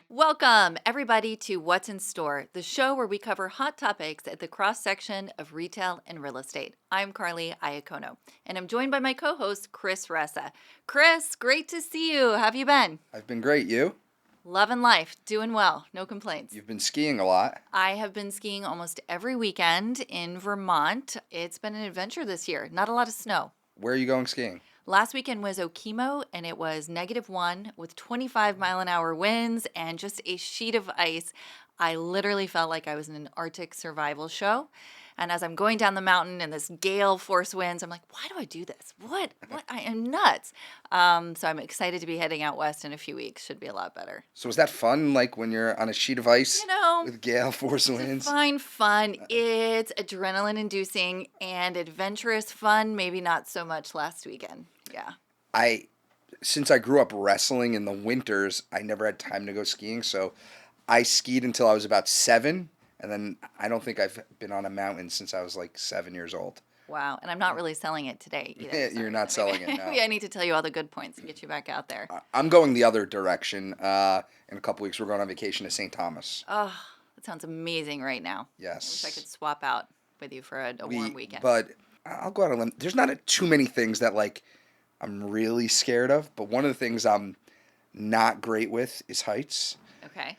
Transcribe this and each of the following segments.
Welcome, everybody, to What's in Store, the show where we cover hot topics at the cross-section of retail and real estate. I'm Carly Iacono, and I'm joined by my co-host, Chris Ressa. Chris, great to see you. How have you been? I've been great. You? Loving life, doing well, no complaints. You've been skiing a lot. I have been skiing almost every weekend in Vermont. It's been an adventure this year. Not a lot of snow. Where are you going skiing? Last weekend was Iacono, and it was -1 with 25-mile-an-hour winds and just a sheet of ice. I literally felt like I was in an Arctic survival show. And as I'm going down the mountain and this gale force winds, I'm like, why do I do this? What? I am nuts. So I'm excited to be heading out west in a few weeks. Should be a lot better. So is that fun, like when you're on a sheet of ice with gale force winds? Fine fun. It's adrenaline-inducing and adventurous fun. Maybe not so much last weekend. Yeah. Since I grew up wrestling in the winters, I never had time to go skiing. So I skied until I was about 7. And then I don't think I've been on a mountain since I was like 7 years old. Wow. And I'm not really selling it today either. You're not selling it, no. Maybe I need to tell you all the good points and get you back out there. I'm going the other direction. In a couple weeks, we're going on vacation to St. Thomas. Oh, that sounds amazing right now. Yes. I wish I could swap out with you for a warm weekend. But I'll go out on a limb. There's not too many things that like I'm really scared of. But one of the things I'm not great with is heights. Okay.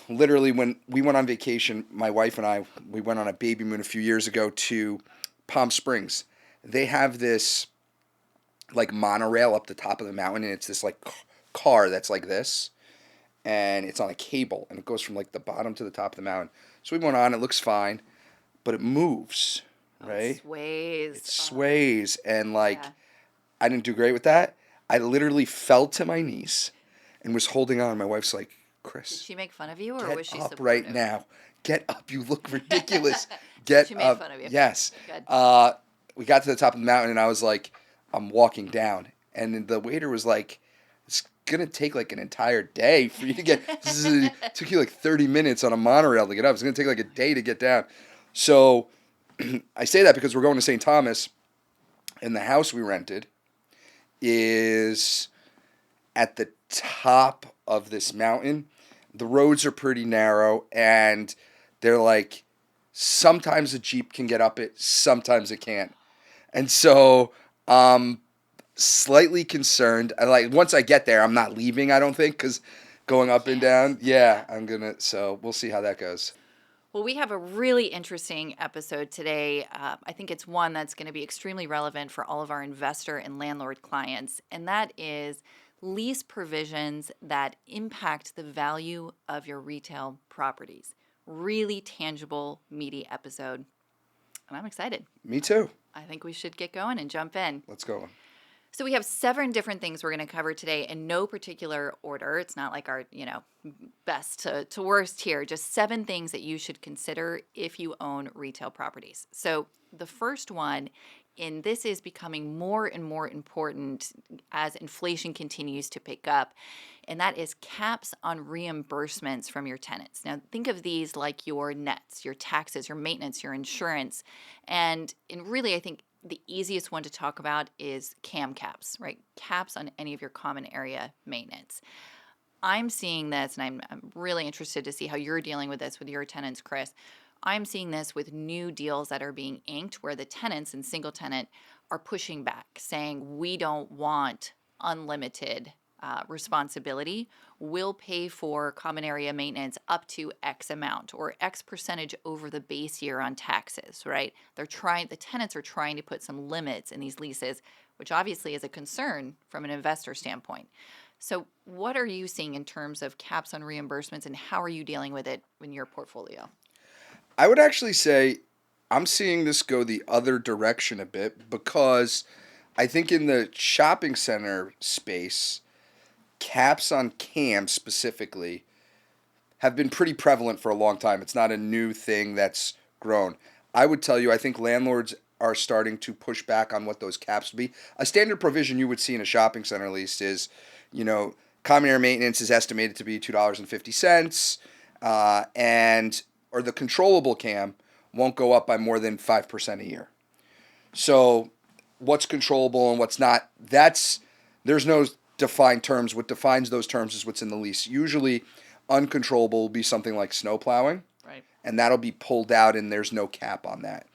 Literally, when we went on vacation, my wife and I, we went on a baby moon a few years ago to Palm Springs. They have this like monorail up the top of the mountain, and it's this like car that's like this, and it's on a cable, and it goes from like the bottom to the top of the mountain. So we went on, it looks fine, but it moves, right? It sways. It sways, and like I didn't do great with that. I literally fell to my knees and was holding on. My wife's like, Chris, did she make fun of you, or was she get up supportive? right now. Get up. You look ridiculous. She made fun of you. Yes. Good. We got to the top of the mountain, and I was like, I'm walking down. And the waiter was like, it's going to take like an entire day for you to get. It took you like 30 minutes on a monorail to get up. It's going to take like a day to get down. So I say that because we're going to St. Thomas, and the house we rented is at the top of this mountain. The roads are pretty narrow, and they're like, sometimes a Jeep can get up it, sometimes it can't. And so slightly concerned. Once I get there, I'm not leaving, I don't think, because going up and down, so we'll see how that goes. Well, we have a really interesting episode today. I think it's one that's going to be extremely relevant for all of our investor and landlord clients, and that is lease provisions that impact the value of your retail properties. Really tangible, meaty episode. And I'm excited. Me too. I think we should get going and jump in. Let's go. So we have 7 different things we're going to cover today in no particular order. It's not like our, best to worst here. Just 7 things that you should consider if you own retail properties. So the first one, and this is becoming more and more important as inflation continues to pick up, and that is caps on reimbursements from your tenants. Now, think of these like your nets, your taxes, your maintenance, your insurance, and really, I think the easiest one to talk about is CAM caps, right? Caps on any of your common area maintenance. I'm seeing this, and I'm really interested to see how you're dealing with this with your tenants, Chris. I'm seeing this with new deals that are being inked where the tenants and single tenant are pushing back, saying we don't want unlimited responsibility. We'll pay for common area maintenance up to X amount or X percentage over the base year on taxes, right? The tenants are trying to put some limits in these leases, which obviously is a concern from an investor standpoint. So what are you seeing in terms of caps on reimbursements, and how are you dealing with it in your portfolio? I would actually say I'm seeing this go the other direction a bit, because I think in the shopping center space, caps on CAM specifically have been pretty prevalent for a long time. It's not a new thing that's grown. I would tell you, I think landlords are starting to push back on what those caps would be. A standard provision you would see in a shopping center lease is, common area maintenance is estimated to be $2.50, or the controllable CAM won't go up by more than 5% a year. So what's controllable and what's not. There's no defined terms. What defines those terms is what's in the lease. Usually, uncontrollable will be something like snow plowing, Right. and that'll be pulled out, and there's no cap on that.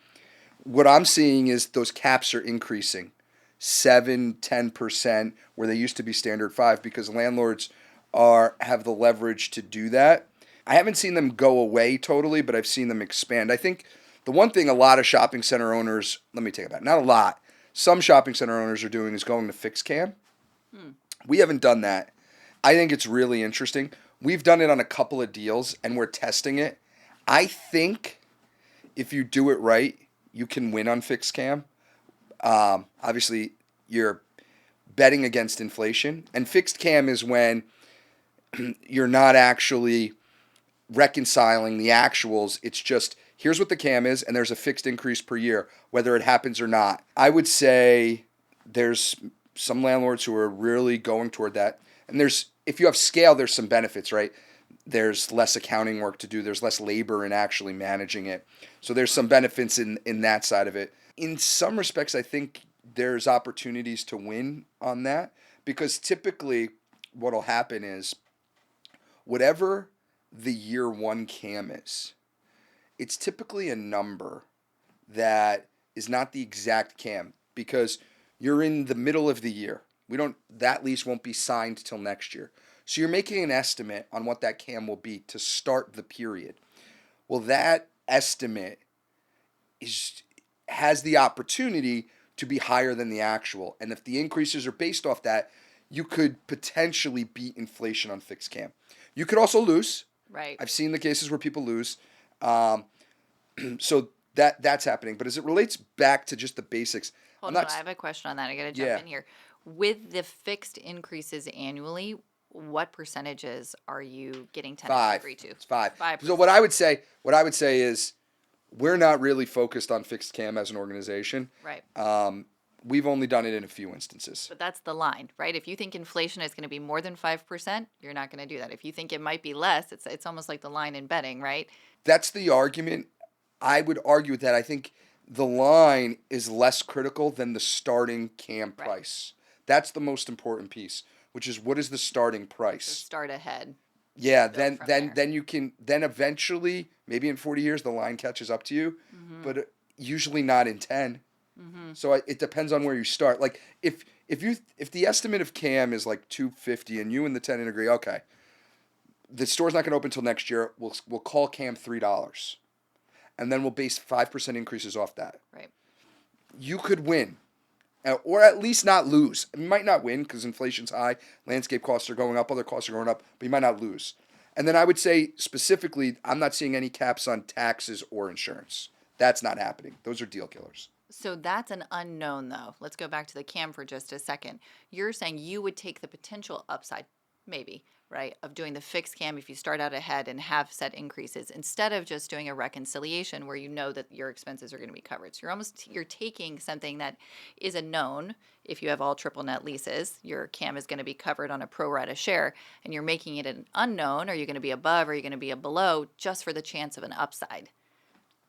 What I'm seeing is those caps are increasing 7-10%, where they used to be standard 5, because landlords have the leverage to do that. I haven't seen them go away totally, but I've seen them expand. I think the one thing a lot of shopping center owners, let me take it back, not a lot, some shopping center owners are doing is going to fixed cam. We haven't done that. I think it's really interesting. We've done it on a couple of deals, and we're testing it. I think if you do it right, you can win on fixed cam. Obviously, you're betting against inflation. And fixed cam is when you're not actually reconciling the actuals. It's just, here's what the cam is, and there's a fixed increase per year, whether it happens or not. I would say there's some landlords who are really going toward that. And if you have scale, there's some benefits, right? There's less accounting work to do. There's less labor in actually managing it. So there's some benefits in that side of it. In some respects, I think there's opportunities to win on that, because typically what will happen is whatever the year one cam is, it's typically a number that is not the exact cam, because you're in the middle of the year. That lease won't be signed till next year. So you're making an estimate on what that cam will be to start the period. Well, that estimate has the opportunity to be higher than the actual. And if the increases are based off that, you could potentially beat inflation on fixed cam. You could also lose. Right. I've seen the cases where people lose. So that's happening. But as it relates back to just the basics, Hold on, I have a question on that. I got to jump Yeah. in here. With the fixed increases annually, what percentages are you getting tenants to 5. agree to? It's 5. 5%. So what I would say is we're not really focused on fixed cam as an organization. Right. We've only done it in a few instances. But that's the line, right? If you think inflation is going to be more than 5%, you're not going to do that. If you think it might be less, it's almost like the line in betting, right? That's the argument. I would argue with that. I think the line is less critical than the starting cam Right. price. That's the most important piece, which is what is the starting So price? start ahead. Yeah, build from there. then you can eventually, maybe in 40 years the line catches up to you, but usually not in 10. So it depends on where you start. Like if the estimate of cam is like 250 and you and the tenant agree, okay, the store's not going to open until next year. We'll call cam $3, and then we'll base 5% increases off that. Right. You could win, or at least not lose. You might not win because inflation's high, landscape costs are going up, other costs are going up, but you might not lose. And then I would say specifically, I'm not seeing any caps on taxes or insurance. That's not happening. Those are deal killers. So that's an unknown, though. Let's go back to the cam for just a second. You're saying you would take the potential upside, maybe, right, of doing the fixed cam if you start out ahead and have set increases, instead of just doing a reconciliation where you know that your expenses are going to be covered. So you're taking something that is a known. If you have all triple net leases, your cam is going to be covered on a pro rata share, and you're making it an unknown. Are you going to be above? Or are you going to be below, just for the chance of an upside?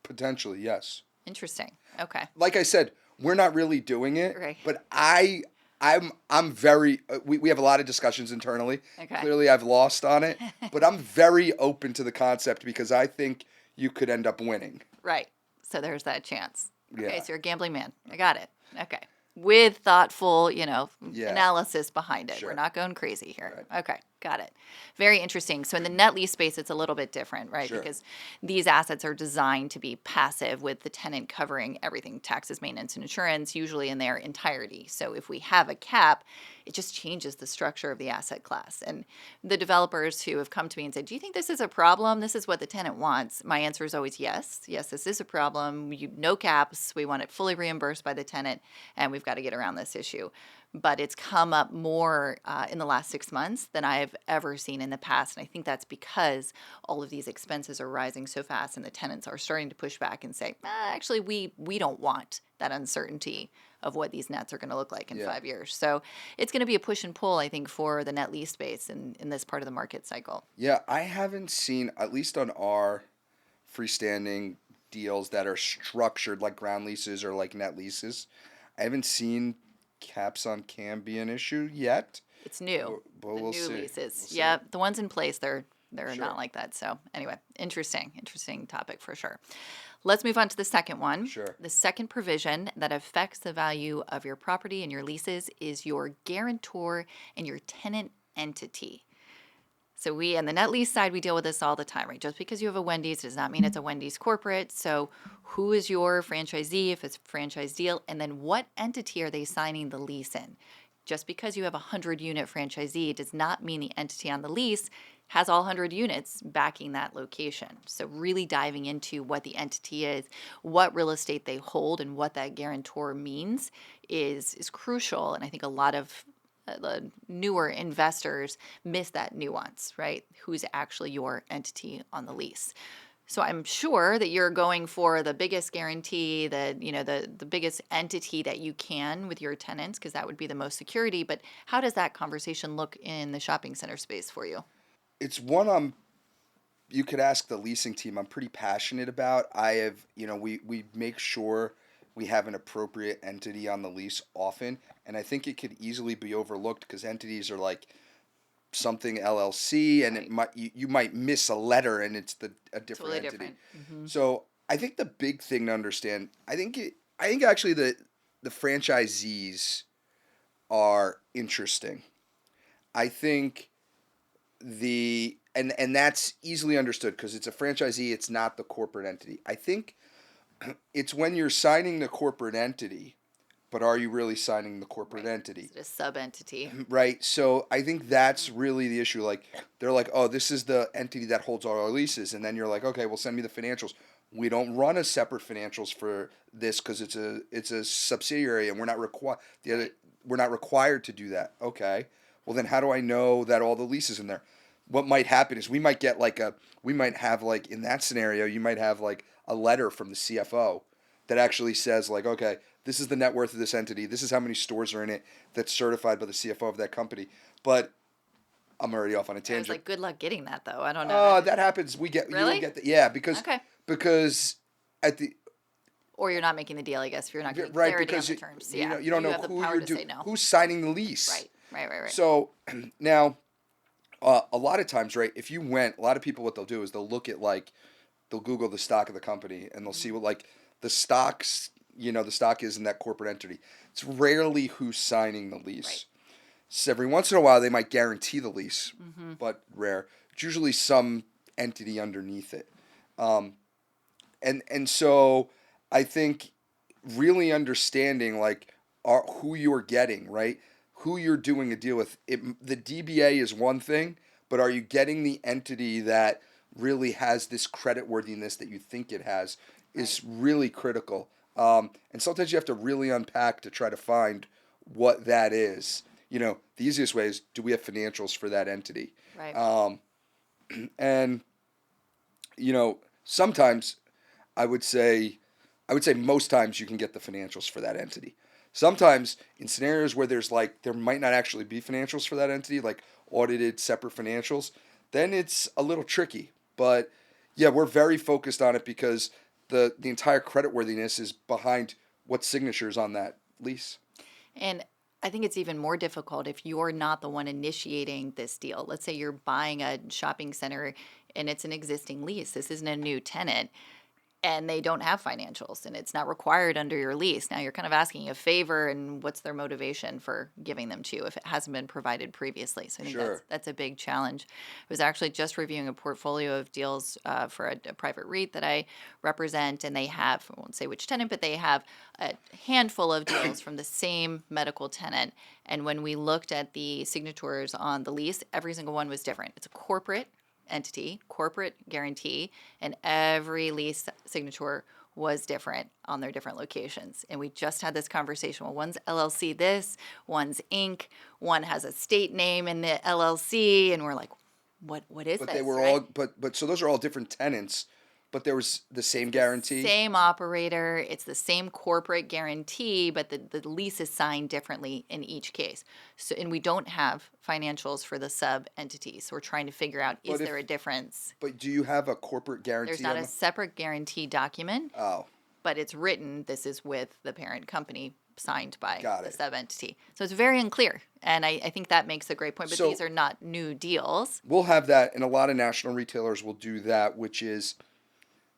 Potentially, yes. Interesting. Okay. Like I said, we're not really doing it, Right. but I'm very. We have a lot of discussions internally. Okay. Clearly, I've lost on it, but I'm very open to the concept because I think you could end up winning. Right. So there's that chance. Okay, Yeah. so you're a gambling man. I got it. Okay. With thoughtful, Yeah. analysis behind it. Sure. We're not going crazy here. Right. Okay, got it. Very interesting. So in the net lease space, it's a little bit different, right? Sure. Because these assets are designed to be passive, with the tenant covering everything, taxes, maintenance, and insurance, usually in their entirety. So if we have a cap, it just changes the structure of the asset class. And the developers who have come to me and said, do you think this is a problem? This is what the tenant wants. My answer is always yes. Yes, this is a problem. No caps. We want it fully reimbursed by the tenant, and we've got to get around this issue. But it's come up more in the last 6 months than I have ever seen in the past. And I think that's because all of these expenses are rising so fast, and the tenants are starting to push back and say, actually, we don't want that uncertainty of what these nets are going to look like in 5 years. So it's going to be a push and pull, I think, for the net lease space in this part of the market cycle. Yeah, I haven't seen, at least on our freestanding deals that are structured like ground leases or like net leases, I haven't seen caps on CAM be an issue yet, It's new. but The we'll new see. leases. We'll Yeah, see. the ones in place, they're Sure. not like that. So anyway, interesting topic for sure. Let's move on to the second one. Sure. The second provision that affects the value of your property and your leases is your guarantor and your tenant entity. So we, on the net lease side, we deal with this all the time, right? Just because you have a Wendy's does not mean it's a Wendy's corporate. So who is your franchisee if it's a franchise deal? And then what entity are they signing the lease in? Just because you have a 100-unit franchisee does not mean the entity on the lease has all 100 units backing that location. So really diving into what the entity is, what real estate they hold, and what that guarantor means is crucial. And I think a lot of the newer investors miss that nuance, right? Who's actually your entity on the lease? So I'm sure that you're going for the biggest guarantee, the biggest entity that you can with your tenants, because that would be the most security. But how does that conversation look in the shopping center space for you? It's one you could ask the leasing team. I'm pretty passionate about. I have, we make sure we have an appropriate entity on the lease often, and I think it could easily be overlooked because entities are like something LLC, and it Right. might you might miss a letter and it's a different Totally entity. different. Hmm. So I think the big thing to understand, I think actually the franchisees are interesting. I think and that's easily understood because it's a franchisee, it's not the corporate entity. I think it's when you're signing the corporate entity, but are you really signing the corporate Right. entity? Is it a sub entity? Right. So I think that's really the issue. Like they're like, oh, this is the entity that holds all our leases, and then you're like, okay, well, send me the financials. We don't run a separate financials for this because it's a subsidiary, and Right. we're not required to do that. Okay. Well, then how do I know that all the leases in there? What might happen is we might have like in that scenario, you might have like a letter from the CFO that actually says like, okay, this is the net worth of this entity. This is how many stores are in it that's certified by the CFO of that company. But I'm already off on a I was tangent. like, good luck getting that though. I don't know that. That happens. You don't Really? get that. Yeah, because Okay. because at the Or you're not making the deal, I guess, if you're not getting right clarity on because the terms. you Yeah. know you don't You know have the who power you're to say no. who's signing the lease. Right. Right. So now a lot of times, right? If you went, a lot of people what they'll do is they'll look at like they'll Google the stock of the company and they'll see Mhm. what like the stocks the stock is in that corporate entity. It's rarely who's signing the Right. lease. So every once in a while they might guarantee the lease, Hmm. but rare. It's usually some entity underneath it. Um, and so I think really understanding like who you're getting, right? Who you're doing a deal with. The DBA is one thing, but are you getting the entity that really has this credit worthiness that you think it has Right. is really critical. And sometimes you have to really unpack to try to find what that is. The easiest way is, do we have financials for that entity? Right. Um, and sometimes I would say I would say most times you can get the financials for that entity. Sometimes in scenarios where there might not actually be financials for that entity, like audited separate financials, then it's a little tricky. But yeah, we're very focused on it because the entire creditworthiness is behind what signatures on that lease. And I think it's even more difficult if you're not the one initiating this deal. Let's say you're buying a shopping center and it's an existing lease. This isn't a new tenant and they don't have financials and it's not required under your lease. Now you're kind of asking a favor, and what's their motivation for giving them to you if it hasn't been provided previously? So I think that's Sure. that's a big challenge. I was actually just reviewing a portfolio of deals for a private REIT that I represent, and they have, I won't say which tenant, but they have a handful of deals from the same medical tenant. And when we looked at the signatures on the lease, every single one was different. It's a corporate entity, corporate guarantee, and every lease signature was different on their different locations. And we just had this conversation. Well, one's LLC this, one's Inc., one has a state name in the LLC, and we're like, what is But they this, were all right? but so those are all different tenants, but there was the It's same the guarantee. same operator, it's the same corporate guarantee, but the lease is signed differently in each case. So, and we don't have financials for the sub entities. So we're trying to figure out, is But there a if difference? but do you have a corporate There's guarantee not on a the separate guarantee document, Oh. but it's written, this is with the parent company signed by Got the it. sub-entity. So it's very unclear. And I think that makes a great point. But So- these are not new deals. We'll have that, and a lot of national retailers will do that, which is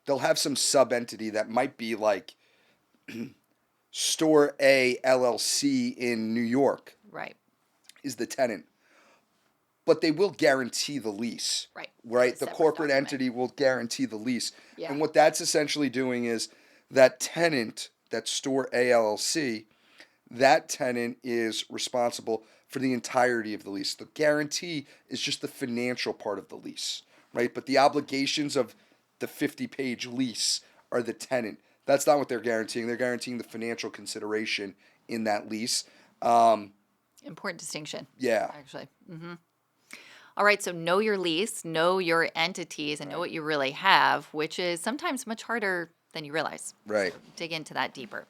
they'll have some sub-entity that might be like Store A LLC in New York Right. is the tenant, but they will guarantee the lease. Right. Right? It's a The separate corporate document. entity will guarantee the lease. Yeah. And what that's essentially doing is that tenant, that Store A LLC, that tenant is responsible for the entirety of the lease. The guarantee is just the financial part of the lease, right? But the obligations of the 50-page lease are the tenant. That's not what they're guaranteeing. They're guaranteeing the financial consideration in that lease. Important distinction. Yeah. Actually. All right, so know your lease, know your entities, and know what you really have, which is sometimes much harder than you realize. Right. So dig into that deeper.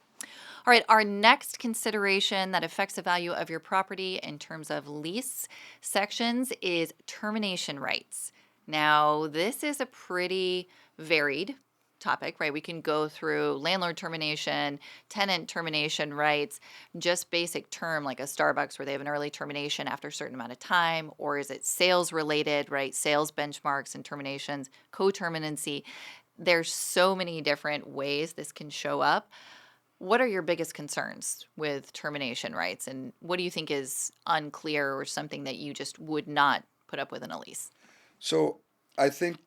All right, our next consideration that affects the value of your property in terms of lease sections is termination rights. Now, this is a pretty varied topic, right? We can go through landlord termination, tenant termination rights, just basic term like a Starbucks where they have an early termination after a certain amount of time, or is it sales related, right? Sales benchmarks and terminations, co-terminancy. There's so many different ways this can show up. What are your biggest concerns with termination rights, and what do you think is unclear or something that you just would not put up with in a lease? So I think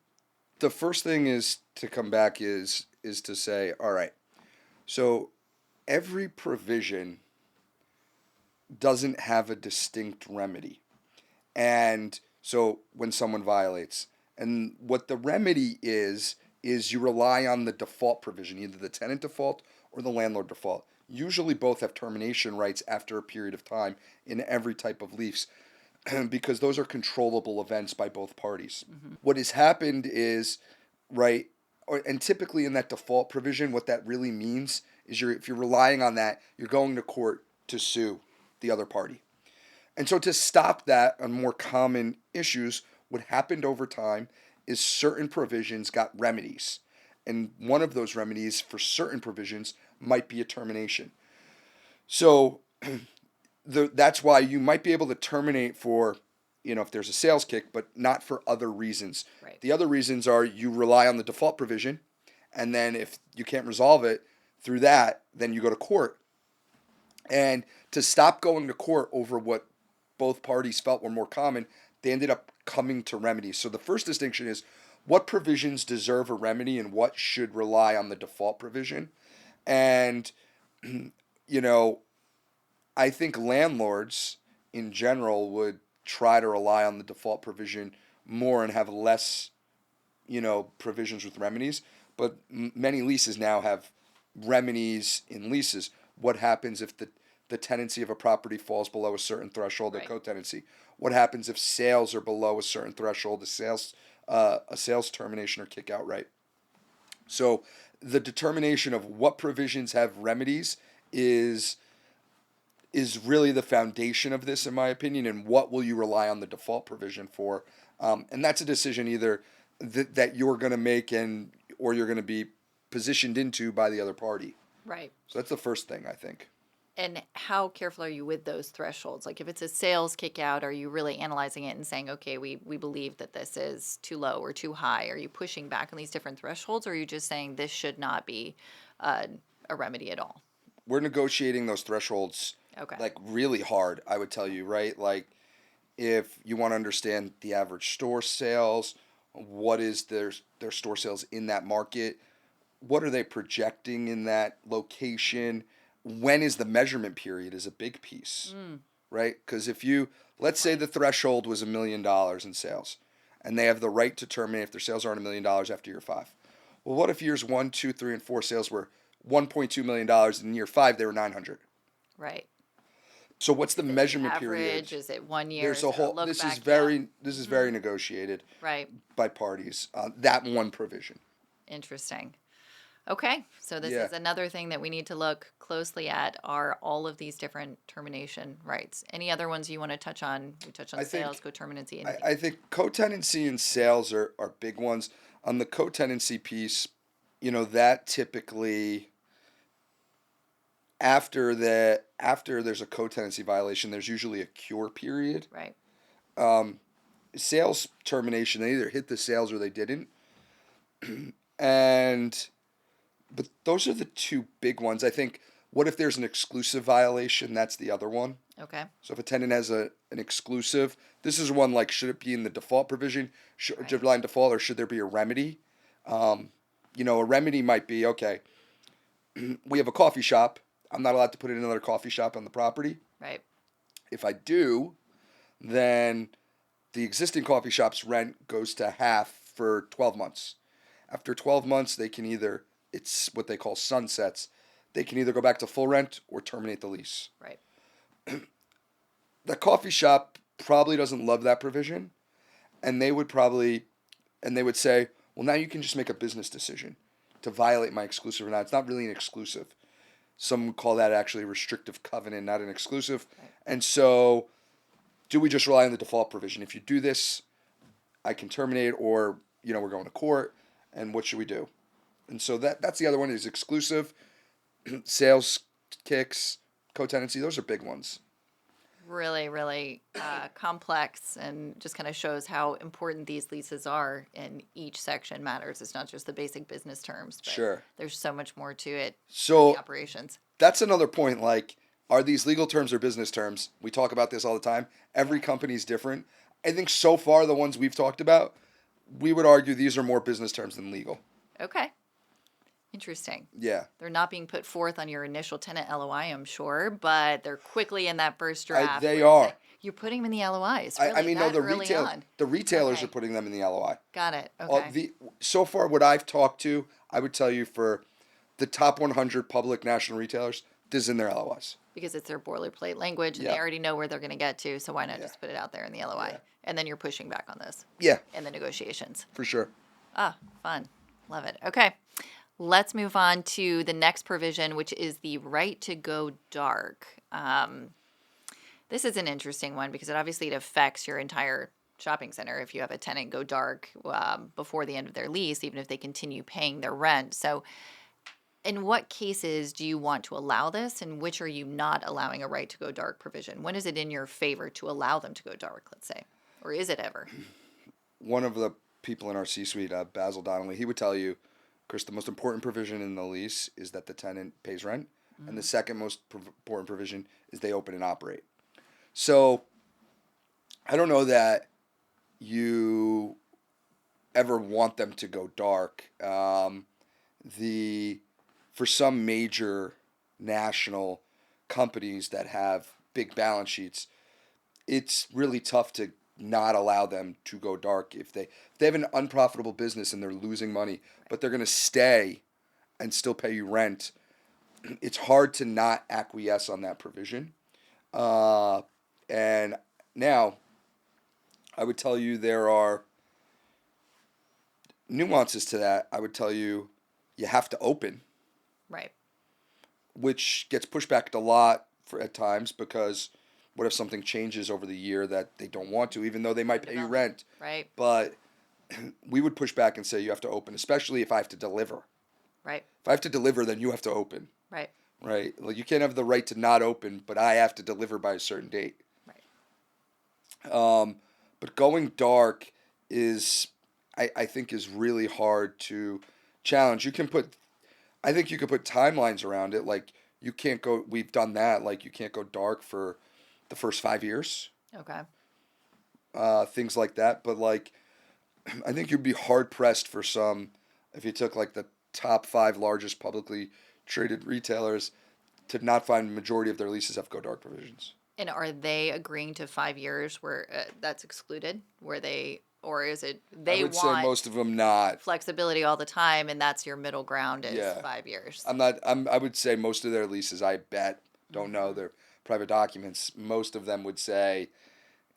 the first thing is to come back is to say, all right, so every provision doesn't have a distinct remedy. And so when someone violates, and what the remedy is you rely on the default provision, either the tenant default or the landlord default. Usually both have termination rights after a period of time in every type of lease because those are controllable events by both parties. What has happened is, right, and typically in that default provision, what that really means is if you're relying on that, you're going to court to sue the other party. And so to stop that on more common issues, what happened over time is certain provisions got remedies. And one of those remedies for certain provisions might be a termination. So that's why you might be able to terminate for, if there's a sales kick, but not for other reasons. Right. The other reasons are you rely on the default provision, and then if you can't resolve it through that, then you go to court. And to stop going to court over what both parties felt were more common, they ended up coming to remedies. So the first distinction is what provisions deserve a remedy and what should rely on the default provision. And, I think landlords in general would try to rely on the default provision more and have less, provisions with remedies. But many leases now have remedies in leases. What happens if the tenancy of a property falls below a certain threshold of co-tenancy? What happens if sales are below a certain threshold, a sales termination or kick out right? So the determination of what provisions have remedies is really the foundation of this, in my opinion, and what will you rely on the default provision for? And that's a decision either that you're going to make or you're going to be positioned into by the other party. Right. So that's the first thing, I think. And how careful are you with those thresholds? Like if it's a sales kick out, are you really analyzing it and saying, okay, we believe that this is too low or too high? Are you pushing back on these different thresholds, or are you just saying this should not be a remedy at all? We're negotiating those thresholds like really hard, I would tell you, right? Like if you want to understand the average store sales, what is their store sales in that market? What are they projecting in that location? When is the measurement period is a big piece, right? Because let's say the threshold was $1 million in sales, and they have the right to terminate if their sales aren't $1 million after year 5. Well, what if years 1, 2, 3, and 4 sales were $1.2 million, and in year 5 they were 900? Right. So what's the measurement average? period? Is it 1 year? There's a Is there whole. look This back? is very. This is very negotiated. Right. By parties. That one provision. Interesting. Okay, so this is another thing that we need to look closely at are all of these different termination rights. Any other ones you want to touch on? We touched on sales, co-terminancy. I think co-tenancy and sales are big ones. On the co-tenancy piece, that typically, after there's a co-tenancy violation, there's usually a cure period. Right. Sales termination, they either hit the sales or they didn't. And but those are the two big ones. I think, what if there's an exclusive violation? That's the other one. Okay. So if a tenant has an exclusive, this is one like, should it be in the default provision, should line default, or should there be a remedy? A remedy might be, okay, we have a coffee shop. I'm not allowed to put in another coffee shop on the property. Right. If I do, then the existing coffee shop's rent goes to half for 12 months. After 12 months, they can either, it's what they call sunsets, they can either go back to full rent or terminate the lease. Right. The coffee shop probably doesn't love that provision, and they would say, well, now you can just make a business decision to violate my exclusive or not. It's not really an exclusive. Some would call that actually a restrictive covenant, not an exclusive. Right. And so, do we just rely on the default provision? If you do this, I can terminate, or we're going to court. And what should we do? And so that's the other one, is exclusive, sales kicks, co-tenancy. Those are big ones. Really, really complex, and just kind of shows how important these leases are, and each section matters. It's not just the basic business terms, but Sure. There's so much more to it. So the operations. That's another point. Like, are these legal terms or business terms? We talk about this all the time. Every company's different. I think so far the ones we've talked about, we would argue these are more business terms than legal. Okay. Interesting. Yeah. They're not being put forth on your initial tenant LOI, I'm sure, but they're quickly in that first draft. They are. You're putting them in the LOIs. Really, no, the retailers Okay. are putting them in the LOI. Got it. Okay. So far, what I've talked to, I would tell you, for the top 100 public national retailers, this is in their LOIs. Because it's their boilerplate language, and Yeah. they already know where they're going to get to, so why not Yeah. just put it out there in the LOI? Yeah. And then you're pushing back on this. Yeah. In the negotiations. For sure. Ah, fun. Love it. Okay. Let's move on to the next provision, which is the right to go dark. This is an interesting one because it affects your entire shopping center if you have a tenant go dark before the end of their lease, even if they continue paying their rent. So in what cases do you want to allow this, and which are you not allowing a right to go dark provision? When is it in your favor to allow them to go dark, let's say? Or is it ever? One of the people in our C-suite, Basil Donnelly, he would tell you, Chris, the most important provision in the lease is that the tenant pays rent, and the second most important provision is they open and operate. So I don't know that you ever want them to go dark. For some major national companies that have big balance sheets, it's really tough to not allow them to go dark if they have an unprofitable business and they're losing money, but they're going to stay and still pay you rent. It's hard to not acquiesce on that provision. And now, I would tell you there are nuances to that. I would tell you have to open. Right. Which gets pushed back a lot at times, because what if something changes over the year that they don't want to, even though they might pay you rent? Right. But we would push back and say you have to open, especially if I have to deliver. Right. If I have to deliver, then you have to open. Right. Right. Like, you can't have the right to not open, but I have to deliver by a certain date. Right. But going dark is, I think, is really hard to challenge. I think you could put timelines around it. Like, you can't go, we've done that. Like, you can't go dark for the first 5 years. Okay. Things like that. But, like, I think you'd be hard pressed for some, if you took like the top 5 largest publicly traded retailers, to not find the majority of their leases have go dark provisions. And are they agreeing to 5 years where that's excluded? Or is it I would say most of them not. Flexibility all the time, and that's your middle ground is Yeah. 5 years? I would say most of their leases, I bet, don't know, they're private documents. Most of them would say,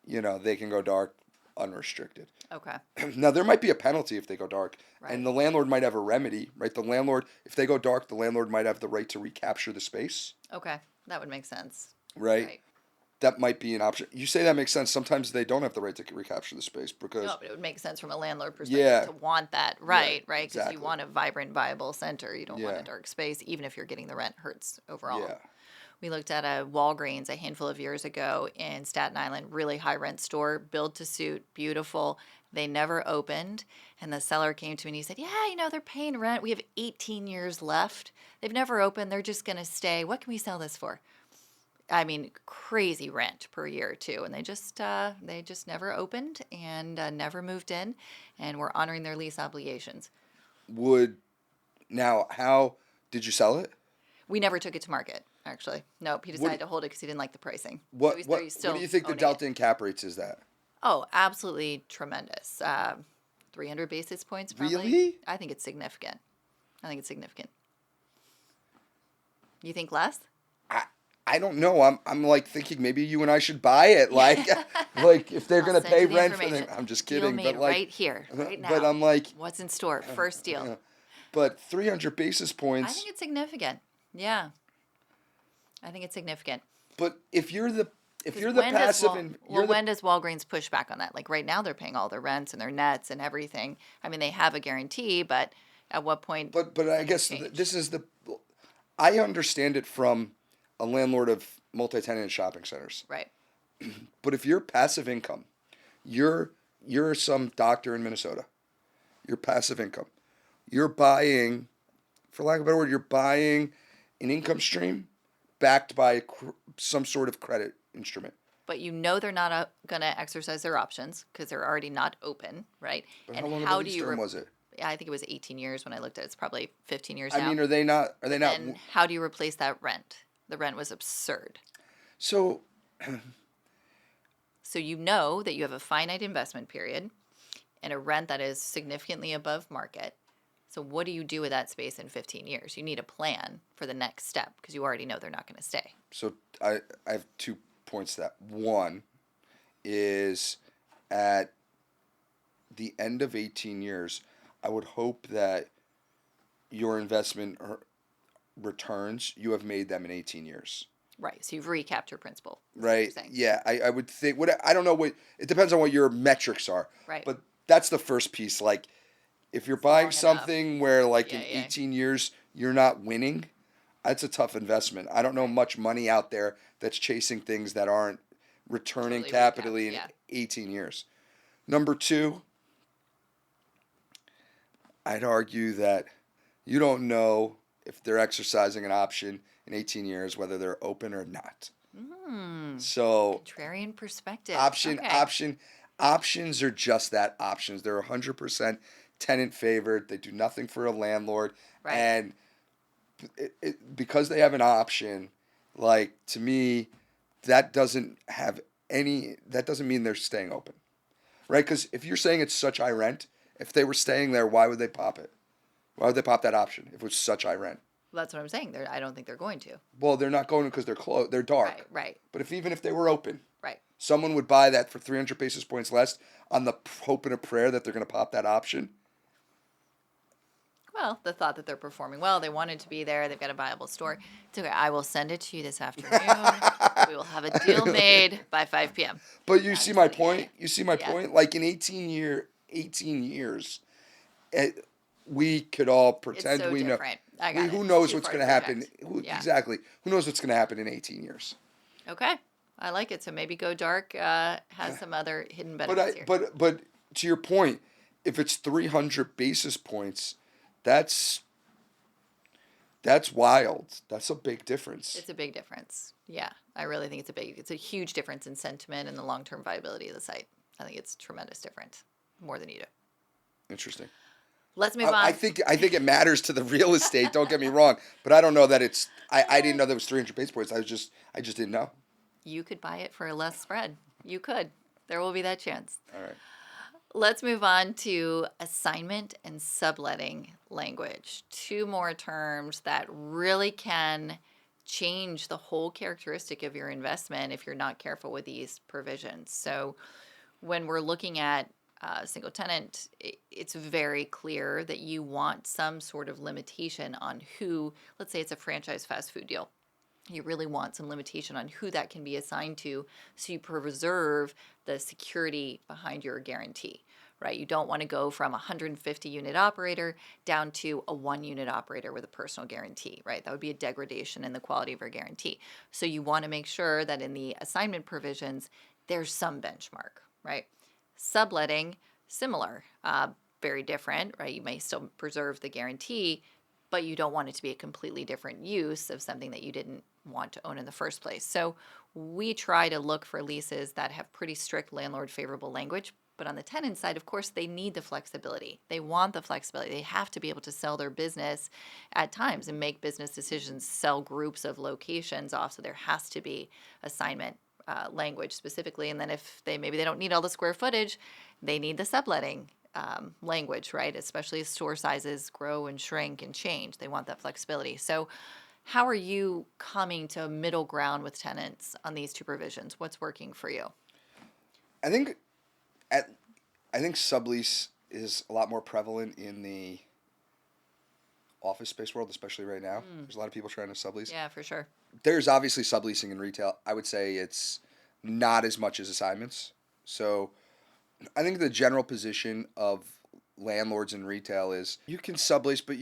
they can go dark unrestricted. Okay. Now, there might be a penalty if they go dark, Right. and the landlord might have a remedy, right? The landlord, if they go dark, the landlord might have the right to recapture the space. Okay. That would make sense. Right? That might be an option. You say that makes sense. Sometimes they don't have the right to recapture the space because... No, but it would make sense from a landlord perspective to want that. Right, Yeah, right? Because exactly. you want a vibrant, viable center. You don't want Yeah. a dark space, even if you're getting the rent hurts overall. Yeah. We looked at a Walgreens a handful of years ago in Staten Island, really high rent store, built to suit, beautiful. They never opened. And the seller came to me and he said, yeah, they're paying rent. We have 18 years left. They've never opened. They're just going to stay. What can we sell this for? I mean, crazy rent per year too. And they just never opened and never moved in, and were honoring their lease obligations. How did you sell it? We never took it to market, actually. Nope, he decided to hold it because he didn't like the pricing. What So what he's what still do you think the owning delta it. in cap rates is that? Oh, absolutely tremendous. 300 basis points probably. Really? I think it's significant. You think less? I don't know. I'm like thinking maybe you and I should buy it. Like like if they're I'll gonna send pay you the rent for them. information. I'm just Deal kidding. made But like right here, right now. but I'm like What's in store? First deal. but 300 basis I points. think it's significant. Yeah. I think it's significant. But if you're the When does Walgreens push back on that? Like right now, they're paying all their rents and their nets and everything. I mean, they have a guarantee, but at what point? But does I that guess change? this is I understand it from a landlord of multi-tenant shopping centers. Right. But if you're passive income, you're some doctor in Minnesota. You're passive income. You're buying, for lack of a better word, you're buying an income stream backed by some sort of credit instrument. But they're not going to exercise their options because they're already not open, right? But And how long of how a do lease you term was it? I think it was 18 years when I looked at it. It's probably 15 years I now. mean, are they not? And how do you replace that rent? The rent was absurd. So So you know that you have a finite investment period and a rent that is significantly above market. So what do you do with that space in 15 years? You need a plan for the next step because you already know they're not going to stay. So I have 2 points to that. One is at the end of 18 years, I would hope that your investment returns, you have made them in 18 years. Right. So you've recapped your principal. Right. Yeah. I would think, I don't know it depends on what your metrics are. Right. But that's the first piece. Like, if you're buying long something where, like, in Yeah. 18 years, you're not winning, that's a tough investment. I don't know much money out there that's chasing things that aren't returning Totally capitally recapped, in yeah. 18 years. Number two, I'd argue that you don't know if they're exercising an option in 18 years, whether they're open or not. So Contrarian perspective. options are just that, options. They're 100% tenant favored. They do nothing for a landlord. Right. And because they have an option, like, to me, that doesn't mean they're staying open. Right? Because if you're saying it's such high rent, if they were staying there, why would they pop it? Why would they pop that option if it was such high rent? Well, that's what I'm saying. I don't think they're going to. Well, they're not going because they're closed. They're dark. Right. But even if they were open, Right. someone would buy that for 300 basis points less on the hope and a prayer that they're going to pop that option. Well, the thought that they're performing well, they wanted to be there, they've got a viable store. It's okay. I will send it to you this afternoon. We will have a deal made by 5 p.m. But you see my point? You see my Yeah. point? Like, in 18 years, we could all pretend so we know. different. I got Who it. knows Too what's far going to to happen? project. Yeah. Exactly. Who knows what's going to happen in 18 years? Okay. I like it. So maybe Go Dark has some other hidden benefits here. But to your point, if it's 300 basis points, that's wild. That's a big difference. It's a big difference. Yeah. I really think it's a huge difference in sentiment and the long-term viability of the site. I think it's tremendous difference, more than you do. Interesting. Let's move on. I think it matters to the real estate. Don't get me wrong, but I don't know that it's. I didn't know there was 300 basis points. I just didn't know. You could buy it for a less spread. You could. There will be that chance. All right. Let's move on to assignment and subletting language. Two more terms that really can change the whole characteristic of your investment if you're not careful with these provisions. So when we're looking at single tenant, it's very clear that you want some sort of limitation on who, let's say it's a franchise fast food deal. You really want some limitation on who that can be assigned to so you preserve the security behind your guarantee, right? You don't want to go from a 150 unit operator down to a 1 unit operator with a personal guarantee, right? That would be a degradation in the quality of your guarantee. So you want to make sure that in the assignment provisions, there's some benchmark, right? Subletting, similar, very different, right? You may still preserve the guarantee, but you don't want it to be a completely different use of something that you didn't want to own in the first place. So we try to look for leases that have pretty strict landlord favorable language. But on the tenant side, of course, they need the flexibility. They want the flexibility. They have to be able to sell their business at times and make business decisions, sell groups of locations off. So there has to be assignment language specifically. And then if maybe they don't need all the square footage, they need the subletting language, right? Especially as store sizes grow and shrink and change. They want that flexibility. So how are you coming to a middle ground with tenants on these two provisions? What's working for you? I think I think sublease is a lot more prevalent in the office space world, especially right now. There's a lot of people trying to sublease. Yeah, for sure. There's obviously subleasing in retail. I would say it's not as much as assignments. So I think the general position of landlords in retail is you can sublease, but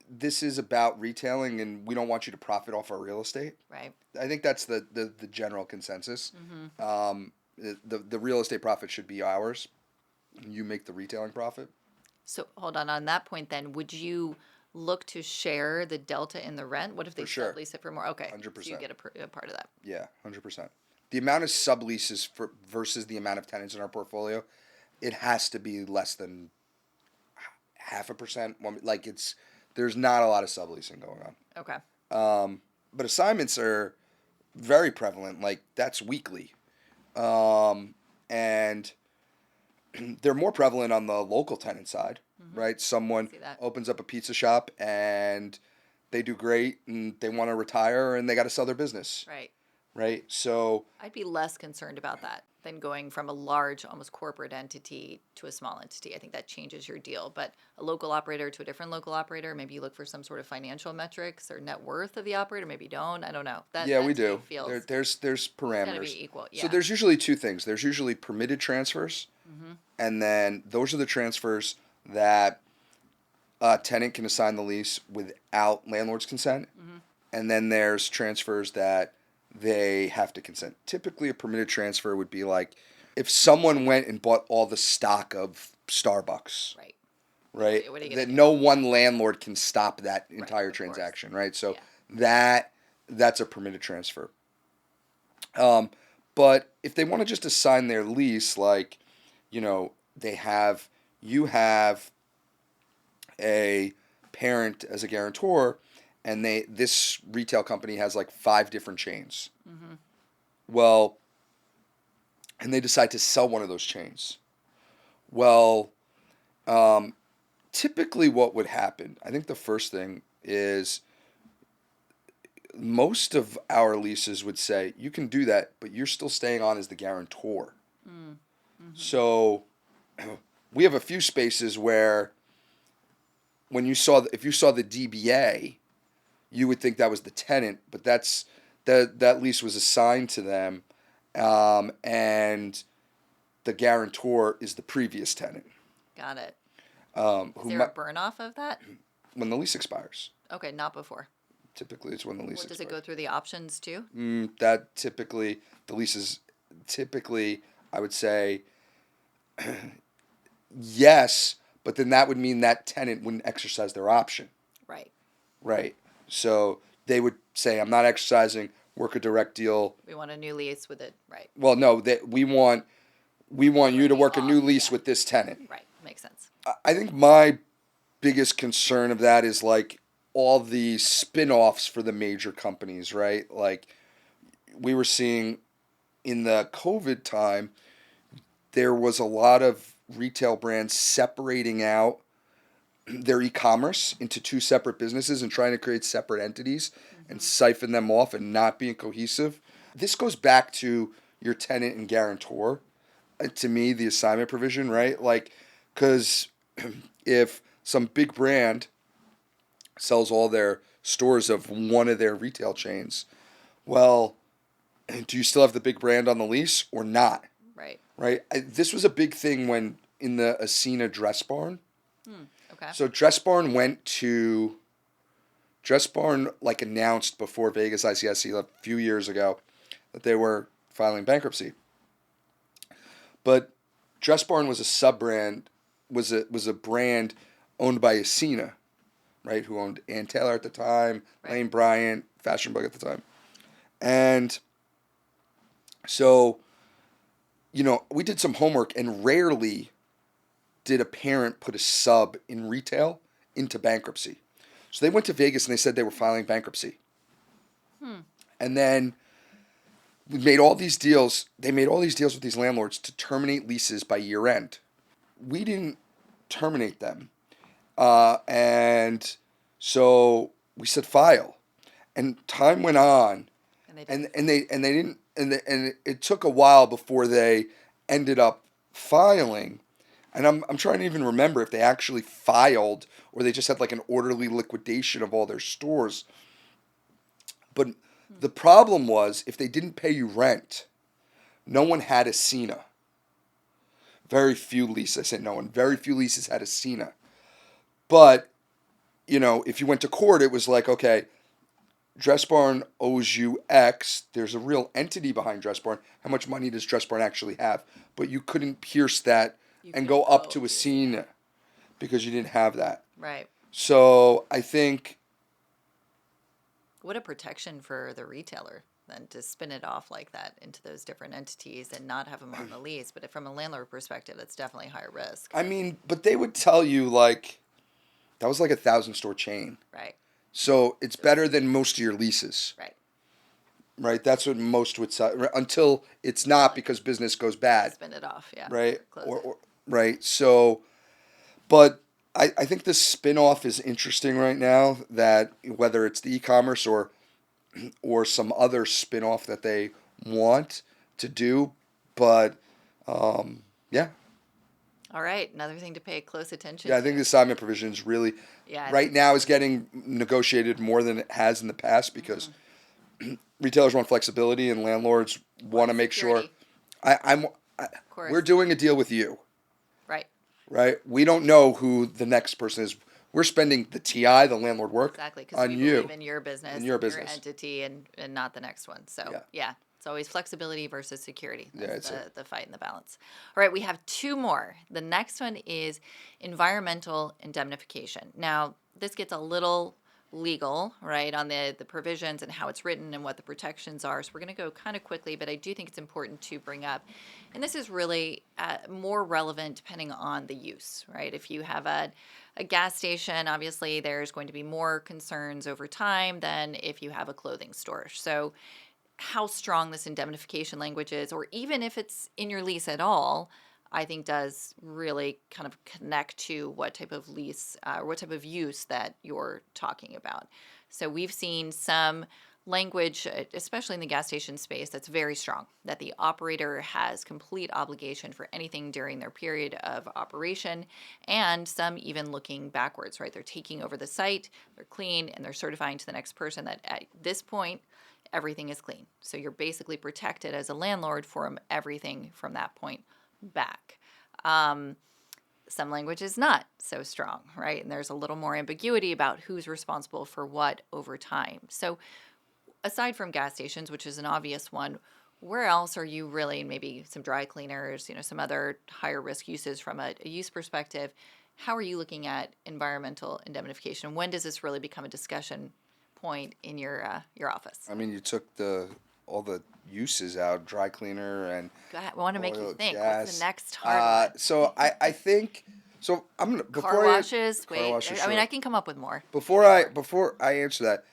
this is about retailing, and we don't want you to profit off our real estate. Right. I think that's the general consensus. The real estate profit should be ours. You make the retailing profit. So hold on that point then, would you look to share the delta in the rent? What if they For sure. sublease it for more? Okay. 100%. So you get a part of that. Yeah, 100%. The amount of subleases versus the amount of tenants in our portfolio, it has to be less than 0.5%. Like there's not a lot of subleasing going on. Okay. But assignments are very prevalent. Like that's weekly, and they're more prevalent on the local tenant side, right? Someone opens up a pizza shop and they do great and they want to retire and they got to sell their business. Right. Right. So I'd be less concerned about that than going from a large, almost corporate entity to a small entity. I think that changes your deal. But a local operator to a different local operator, maybe you look for some sort of financial metrics or net worth of the operator. Maybe you don't. I don't know. Yeah, we do. Feels there's parameters. gotta be equal. Yeah. So there's usually two things. There's usually permitted transfers, and then those are the transfers that a tenant can assign the lease without landlord's consent. And then there's transfers that they have to consent. Typically, a permitted transfer would be like if someone went and bought all the stock of Starbucks. Right. Right? What are you That gonna no one landlord can stop that entire of course. transaction, right? So Yeah. that's a permitted transfer. But if they want to just assign their lease, like, you have a parent as a guarantor, and this retail company has like 5 different chains. Well, and they decide to sell one of those chains. Well, typically what would happen, I think the first thing is most of our leases would say you can do that, but you're still staying on as the guarantor. So we have a few spaces where if you saw the DBA, you would think that was the tenant, but that lease was assigned to them, and the guarantor is the previous tenant. Got it. Is there a burn off of that? When the lease expires. Okay, not before. Typically, it's when the lease expires. Does it go through the options too? That typically, the leases, I would say, yes, but then that would mean that tenant wouldn't exercise their option. Right. Right. So they would say, I'm not exercising, work a direct deal. We want a new lease with it. Right. Well, no, we want you to work a new lease with this tenant. Right. Makes sense. I think my biggest concern of that is like all the spin-offs for the major companies, right? Like we were seeing in the COVID time, there was a lot of retail brands separating out their e-commerce into 2 separate businesses and trying to create separate entities and siphon them off and not being cohesive. This goes back to your tenant and guarantor. To me, the assignment provision, right? Like, because if some big brand sells all their stores of one of their retail chains, well, do you still have the big brand on the lease or not? Right. Right. This was a big thing when in the Ascena Dress Barn. Okay. So Dress Barn like announced before Vegas ICSC a few years ago that they were filing bankruptcy. But Dress Barn was a sub-brand, was a brand owned by Ascena, right? Who owned Ann Taylor at the time, Right. Lane Bryant, Fashion Bug at the time. And so, we did some homework, and rarely did a parent put a sub in retail into bankruptcy. So they went to Vegas and they said they were filing bankruptcy. And then we made all these deals. They made all these deals with these landlords to terminate leases by year end. We didn't terminate them. And so we said file. And time went on. And they didn't, and it took a while before they ended up filing. And I'm trying to even remember if they actually filed or they just had like an orderly liquidation of all their stores. But the problem was if they didn't pay you rent, no one had Ascena. Very few leases. I say no one. Very few leases had Ascena. But, if you went to court, it was like, okay, Dress Barn owes you X. There's a real entity behind Dress Barn. How much money does Dress Barn actually have? But you couldn't pierce that and go up to Ascena because you didn't have that. Right. So I think... What a protection for the retailer then to spin it off like that into those different entities and not have them on the lease. But from a landlord perspective, that's definitely higher risk. I mean, but they would tell you like, that was like a 1,000-store chain. Right. So it's better than most of your leases. Right. Right? That's what most would say. Until it's not because business goes bad. Spin it off, yeah. Right? Right. So, but I think the spin-off is interesting right now, that whether it's the e-commerce or some other spin-off that they want to do. But, yeah. All right, another thing to pay close attention Yeah, to. I think the assignment provision is really, right now is getting negotiated more than it has in the past because retailers want flexibility and landlords want to make sure. We're doing a deal with you. Right. Right? We don't know who the next person is. We're spending the TI, the landlord work, exactly, on we you. believe in your business, in your business. entity, and not the next one. So, yeah. It's always flexibility versus security. That's the fight and the balance. All right, we have two more. The next one is environmental indemnification. Now, this gets a little legal, right, on the provisions and how it's written and what the protections are. So we're going to go kind of quickly, but I do think it's important to bring up. And this is really more relevant depending on the use, right? If you have a gas station, obviously there's going to be more concerns over time than if you have a clothing store. So how strong this indemnification language is, or even if it's in your lease at all, I think does really kind of connect to what type of lease or what type of use that you're talking about. So we've seen some language, especially in the gas station space, that's very strong, that the operator has complete obligation for anything during their period of operation, and some even looking backwards, right? They're taking over the site, they're clean, and they're certifying to the next person that at this point, everything is clean. So you're basically protected as a landlord for everything from that point back. Some language is not so strong, right? And there's a little more ambiguity about who's responsible for what over time. So aside from gas stations, which is an obvious one, where else are you really, maybe some dry cleaners, some other higher risk uses from a use perspective, how are you looking at environmental indemnification? When does this really become a discussion point in your office? I mean, you took all the uses out, dry cleaner and Go ahead. I want to make you think. gas. What's the next hard one? So I think so. I'm gonna Car washes. car washes, I mean, sure. I can come up with more. Before I answer that,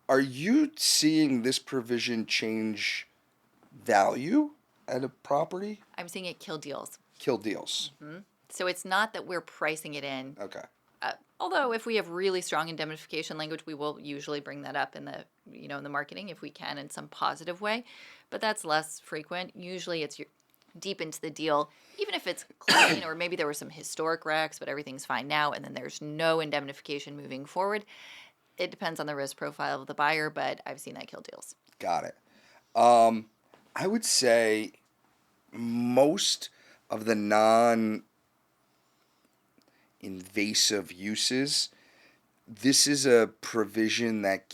are you seeing this provision change value at a property? I'm seeing it kill deals. Kill deals. Mm-hmm. So it's not that we're pricing it in. Okay. Although if we have really strong indemnification language, we will usually bring that up in the in the marketing if we can in some positive way, but that's less frequent. Usually it's deep into the deal, even if it's clean or maybe there were some historic wrecks, but everything's fine now, and then there's no indemnification moving forward. It depends on the risk profile of the buyer, but I've seen that kill deals. Got it. I would say most of the invasive uses, this is a provision that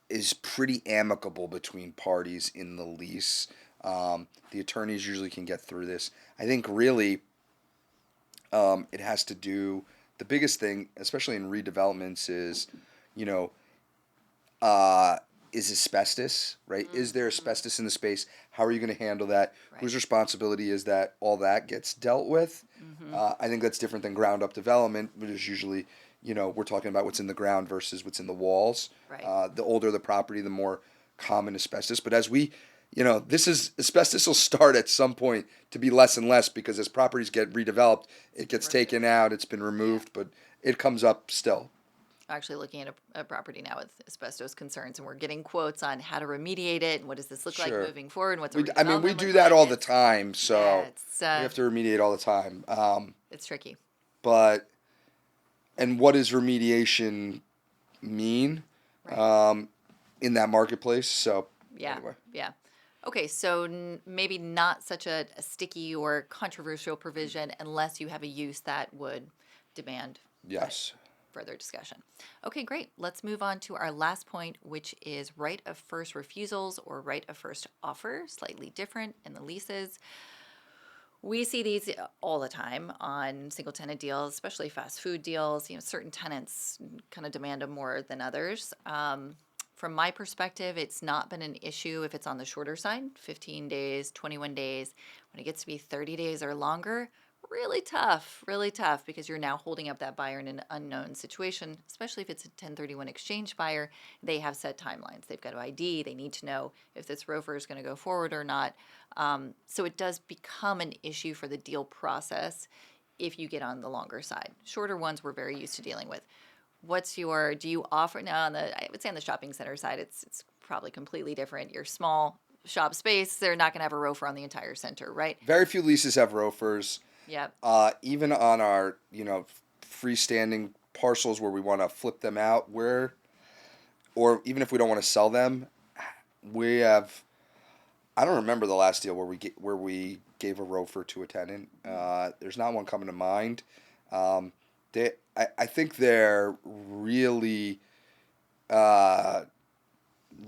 is pretty amicable between parties in the lease. The attorneys usually can get through this. I think really it has to do, the biggest thing, especially in redevelopments, is, you know, is asbestos, right? Is there asbestos in the space? How are you going to handle that? Right. Whose responsibility is that all that gets dealt with? I think that's different than ground up development, which is usually, we're talking about what's in the ground versus what's in the walls. Right. The older the property, the more common asbestos. But as we, asbestos will start at some point to be less and less, because as properties get redeveloped, it gets taken out, it's been removed, but it comes up still. Actually looking at a property now with asbestos concerns, and we're getting quotes on how to remediate it and what does this look like moving forward, and what's a redevelopment we look do that like. all the time, so It's we have to remediate all the time. it's tricky. And what does remediation mean Right. in that marketplace? So Yeah. anyway. Yeah. Okay, so maybe not such a sticky or controversial provision unless you have a use that would demand Yes. further discussion. Okay, great. Let's move on to our last point, which is right of first refusals or right of first offer, slightly different in the leases. We see these all the time on single tenant deals, especially fast food deals. Certain tenants kind of demand them more than others. From my perspective, it's not been an issue if it's on the shorter side, 15 days, 21 days. When it gets to be 30 days or longer, really tough, because you're now holding up that buyer in an unknown situation, especially if it's a 1031 exchange buyer. They have set timelines. They've got to ID. They need to know if this ROFR is going to go forward or not. So it does become an issue for the deal process if you get on the longer side. Shorter ones we're very used to dealing with. Do you offer now I would say on the shopping center side, it's probably completely different. Your small shop space, they're not going to have a ROFR on the entire center, right? Very few leases have ROFRs. Yep. Even on our, freestanding parcels where we want to flip them out, or even if we don't want to sell them, we have. I don't remember the last deal where we gave a ROFR to a tenant. There's not one coming to mind. I think they're really,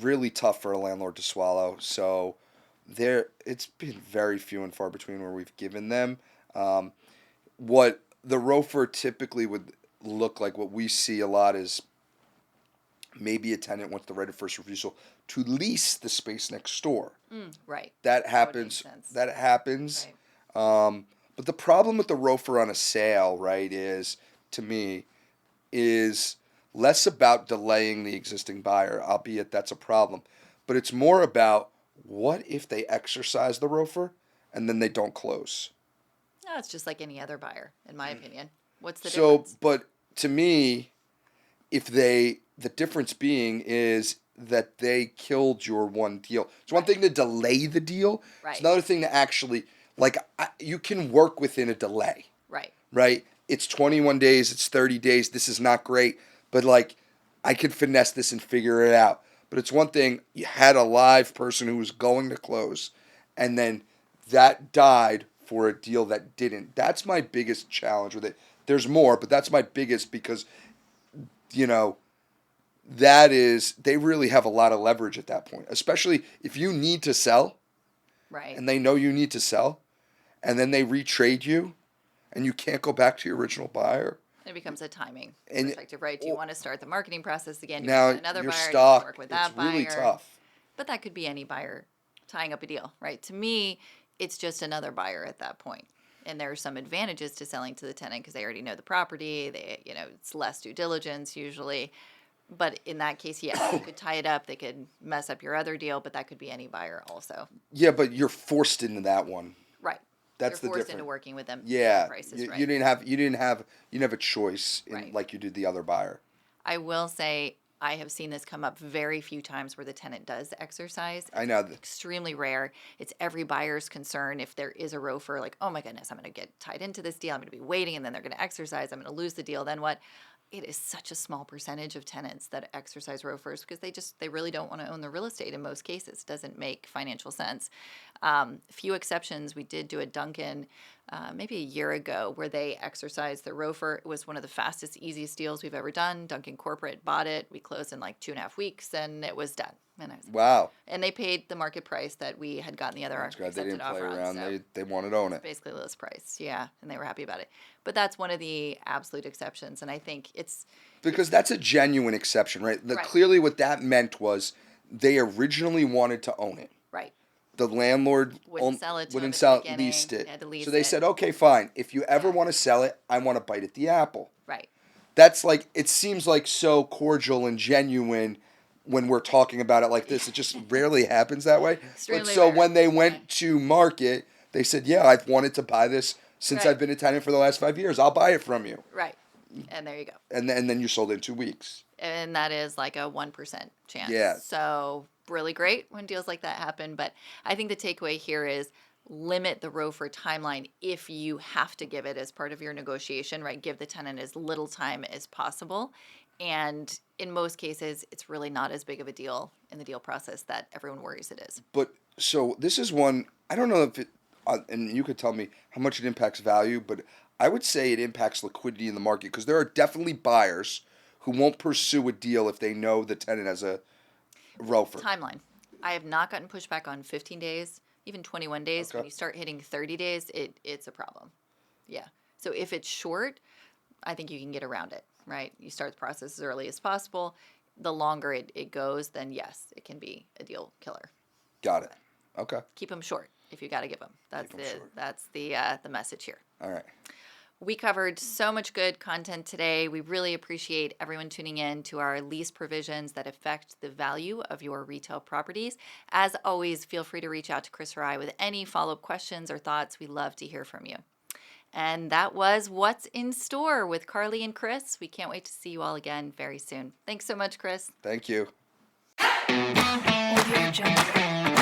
really tough for a landlord to swallow. So it's been very few and far between where we've given them. What the ROFR typically would look like, what we see a lot, is maybe a tenant wants the right of first refusal to lease the space next door. Right. That would make happens. sense. That happens. Right. But the problem with the ROFR on a sale, right, to me, is less about delaying the existing buyer, albeit that's a problem. But it's more about, what if they exercise the ROFR and then they don't close? No, it's just like any other buyer, in my opinion. What's the So, difference? but to me, the difference being is that they killed your one deal. It's one thing to delay the deal. Right. It's another thing to actually, you can work within a delay. Right. Right? It's 21 days, it's 30 days. This is not great, but I could finesse this and figure it out. But it's one thing, you had a live person who was going to close, and then that died for a deal that didn't. That's my biggest challenge with it. There's more, but that's my biggest, because they really have a lot of leverage at that point, especially if you need to sell. Right. And they know you need to sell, and then they retrade you, and you can't go back to your original buyer. It becomes a timing perspective, right? Do you want to start the marketing process again? Do you Now want another you're buyer? Do you stuck. want to work with It's that really buyer? tough. But that could be any buyer tying up a deal, right? To me, it's just another buyer at that point. And there are some advantages to selling to the tenant because they already know the property. It's less due diligence usually. But in that case, yes, you could tie it up. They could mess up your other deal, but that could be any buyer also. Yeah, but you're forced into that one. Right. That's You're the forced difference. into working with them. Yeah, Prices, right. you didn't have a choice like you did the other buyer. I will say I have seen this come up very few times where the tenant does exercise. I know. Extremely rare. It's every buyer's concern if there is a ROFR, like, oh my goodness, I'm going to get tied into this deal. I'm going to be waiting, and then they're going to exercise. I'm going to lose the deal. Then what? It is such a small percentage of tenants that exercise ROFRs because they really don't want to own the real estate in most cases. It doesn't make financial sense. Few exceptions. We did do a Dunkin' maybe a year ago where they exercised their ROFR. It was one of the fastest, easiest deals we've ever done. Duncan Corporate bought it. We closed in like 2.5 weeks, and it was done. And I was, Wow. and they paid the market price that we had gotten the other That's good. They accepted didn't play offer on. around. So They wanted to own it. basically list price, yeah, and they were happy about it. But that's one of the absolute exceptions, and I think it's Because that's a genuine exception, right? Right. Clearly what that meant was they originally wanted to own it. right. The landlord Wouldn't sell it to wouldn't them sell at the it, beginning. leased it. They had to lease So they it. said, okay, fine. If you ever Yeah. want to sell it, I want to bite at the apple. Right. That's like, it seems like so cordial and genuine when we're talking about it like this. It just rarely happens that way. Extremely But so rare. when they went to market, they said, yeah, I've wanted to buy this since Right. I've been a tenant for the last 5 years. I'll buy it from you. Right. And there you go. And then you sold it in 2 weeks. And that is like a 1% chance. Yeah. So really great when deals like that happen. But I think the takeaway here is limit the ROFR timeline if you have to give it as part of your negotiation, right? Give the tenant as little time as possible. And in most cases, it's really not as big of a deal in the deal process that everyone worries it is. But so this is one, I don't know if it, and you could tell me how much it impacts value, but I would say it impacts liquidity in the market because there are definitely buyers who won't pursue a deal if they know the tenant has a ROFR. Timeline. I have not gotten pushback on 15 days, even 21 days. When Okay. you start hitting 30 days, it's a problem. Yeah. So if it's short, I think you can get around it, right? You start the process as early as possible. The longer it goes, then yes, it can be a deal killer. Got it. Okay. Keep them short if you got to give them. That's Keep 'em short. that's the message here. All right. We covered so much good content today. We really appreciate everyone tuning in to our lease provisions that affect the value of your retail properties. As always, feel free to reach out to Chris or I with any follow-up questions or thoughts. We love to hear from you. And that was What's in Store with Carly and Chris. We can't wait to see you all again very soon. Thanks so much, Chris. Thank you. Audio Jungle.